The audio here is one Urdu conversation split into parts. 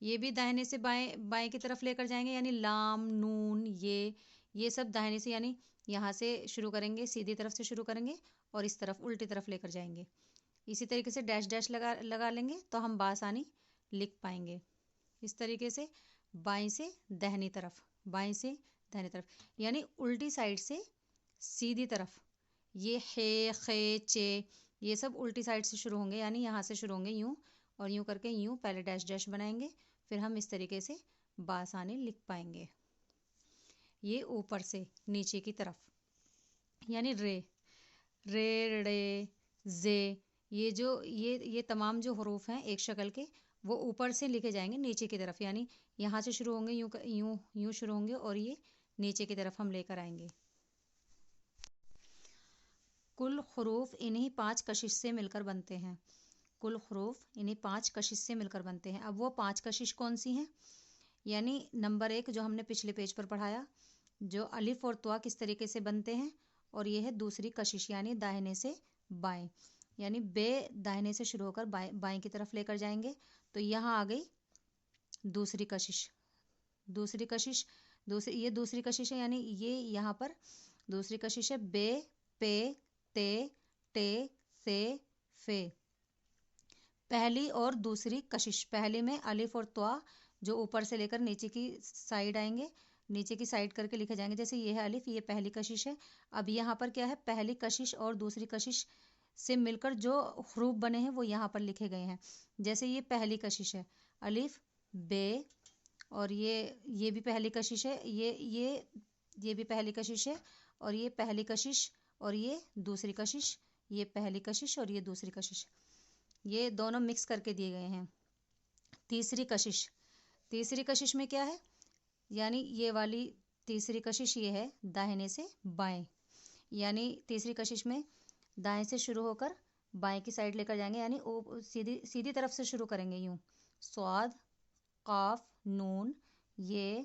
یہ بھی داہنے سے بائیں بائیں کی طرف لے کر جائیں گے، یعنی لام، نون، یہ سب داہنے سے، یعنی یہاں سے شروع کریں گے، سیدھی طرف سے شروع کریں گے اور اس طرف الٹی طرف لے کر جائیں گے. اسی طریقے سے ڈیش ڈیش لگا لیں گے تو ہم بآسانی لکھ پائیں گے. اس طریقے سے بائیں سے دہنی طرف، بائیں سے دہنی طرف، یعنی الٹی سائڈ سے سیدھی طرف. یہ ہے، خے، چے، یہ سب الٹی سائڈ سے شروع ہوں گے، یعنی یہاں سے شروع ہوں گے یوں، اور یوں کر کے یوں پہلے ڈیش ڈیش بنائیں گے، پھر ہم اس طریقے سے بآسانی لکھ پائیں گے. یہ اوپر سے نیچے کی طرف، یعنی رے، رے، ڑے، زے، یہ تمام جو حروف ہیں ایک شکل کے، وہ اوپر سے لکھے جائیں گے نیچے کی طرف، یعنی یہاں سے شروع ہوں گے، یوں شروع ہوں گے اور یہ نیچے کی طرف ہم لے کر آئیں گے. کل حروف انہی 5 کشش سے مل کر بنتے ہیں. کل حروف انہی 5 کشش سے مل کر بنتے ہیں. اب وہ 5 کشش کون سی ہیں؟ یعنی نمبر 1 جو ہم نے پچھلے پیج پر پڑھایا، جو الف اور توا کس طریقے سے بنتے ہیں، اور یہ ہے دوسری کشش، یعنی داہنے سے بائیں، یعنی بے داہنے سے شروع ہو کر بائیں کی طرف لے کر جائیں گے تو یہاں آ گئی دوسری کشش. یہ دوسری کشش ہے، یعنی یہ یہاں پر دوسری کشش ہے. بے، پے، تے، ٹے، سے، فے. پہلی اور دوسری کشش، پہلی میں الف اور توا جو اوپر سے لے کر نیچے کی سائڈ آئیں گے، نیچے کی سائڈ کر کے لکھے جائیں گے. جیسے یہ ہے الف، یہ پہلی کشش ہے. اب یہاں پر کیا ہے، پہلی کشش اور دوسری کشش سے مل کر جو حروف بنے ہیں وہ یہاں پر لکھے گئے ہیں. جیسے یہ پہلی کشش ہے، الف، بے، اور یہ بھی پہلی کشش ہے، یہ بھی پہلی کشش ہے، اور یہ پہلی کشش اور یہ دوسری کشش، یہ پہلی کشش اور یہ دوسری کشش، یہ دونوں مکس کر کے دیے گئے ہیں. تیسری کشش میں کیا ہے، یعنی یہ والی تیسری کشش یہ ہے داہنے سے بائیں، یعنی تیسری کشش میں دائیں سے شروع ہو کر بائیں کی سائڈ لے کر جائیں گے، یعنی سیدھی طرف سے شروع کریں گے یوں. صاد، قاف، نون، یہ،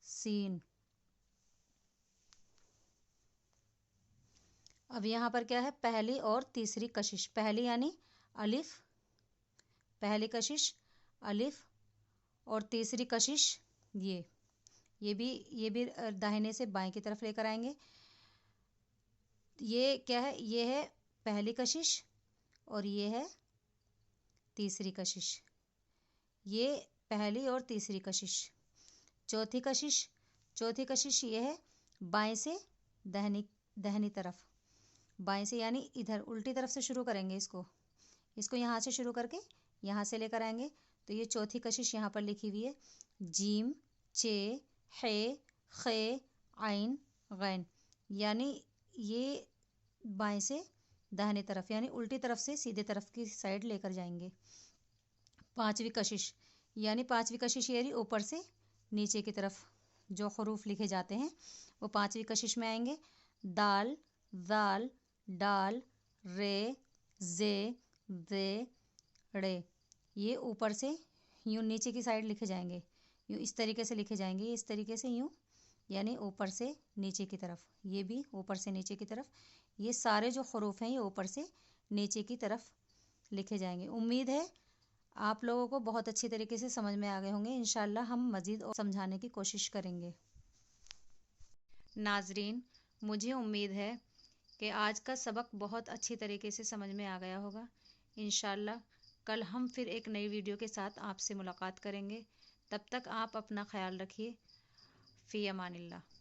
سین. اب یہاں پر کیا ہے، پہلی اور تیسری کشش. پہلی یعنی الف، پہلی کشش الف، اور تیسری کشش یہ بھی داہنے سے بائیں کی طرف لے کر آئیں گے. یہ کیا ہے، یہ ہے پہلی کشش اور یہ ہے تیسری کشش. یہ پہلی اور تیسری کشش. چوتھی کشش یہ ہے بائیں سے دہنی طرف، بائیں سے یعنی ادھر الٹی طرف سے شروع کریں گے. اس کو یہاں سے شروع کر کے یہاں سے لے کر آئیں گے تو یہ چوتھی کشش یہاں پر لکھی ہوئی ہے. جیم، چے، ہے، خے، عین، غین، یعنی یہ بائیں سے داہنی طرف یعنی الٹی طرف سے سیدھے طرف کی سائڈ لے کر جائیں گے. پانچویں کشش یہ اوپر سے نیچے کی طرف جو حروف لکھے جاتے ہیں وہ پانچویں کشش میں آئیں گے. دال، ذال، ڈال، رے، زے، ذے، ڑے. یہ اوپر سے یوں نیچے کی سائڈ لکھے جائیں گے، یوں اس طریقے سے لکھے جائیں گے، اس طریقے سے یوں، یعنی اوپر سے نیچے کی طرف. یہ بھی اوپر سے نیچے کی طرف. یہ سارے جو حروف ہیں یہ اوپر سے نیچے کی طرف لکھے جائیں گے. امید ہے آپ لوگوں کو بہت اچھی طریقے سے سمجھ میں آ گئے ہوں گے. انشاءاللہ ہم مزید اور سمجھانے کی کوشش کریں گے. ناظرین، مجھے امید ہے کہ آج کا سبق بہت اچھی طریقے سے سمجھ میں آ گیا ہوگا. انشاءاللہ کل ہم پھر ایک نئی ویڈیو کے ساتھ آپ سے ملاقات کریں گے. تب تک آپ اپنا خیال رکھیے. فی امان اللہ.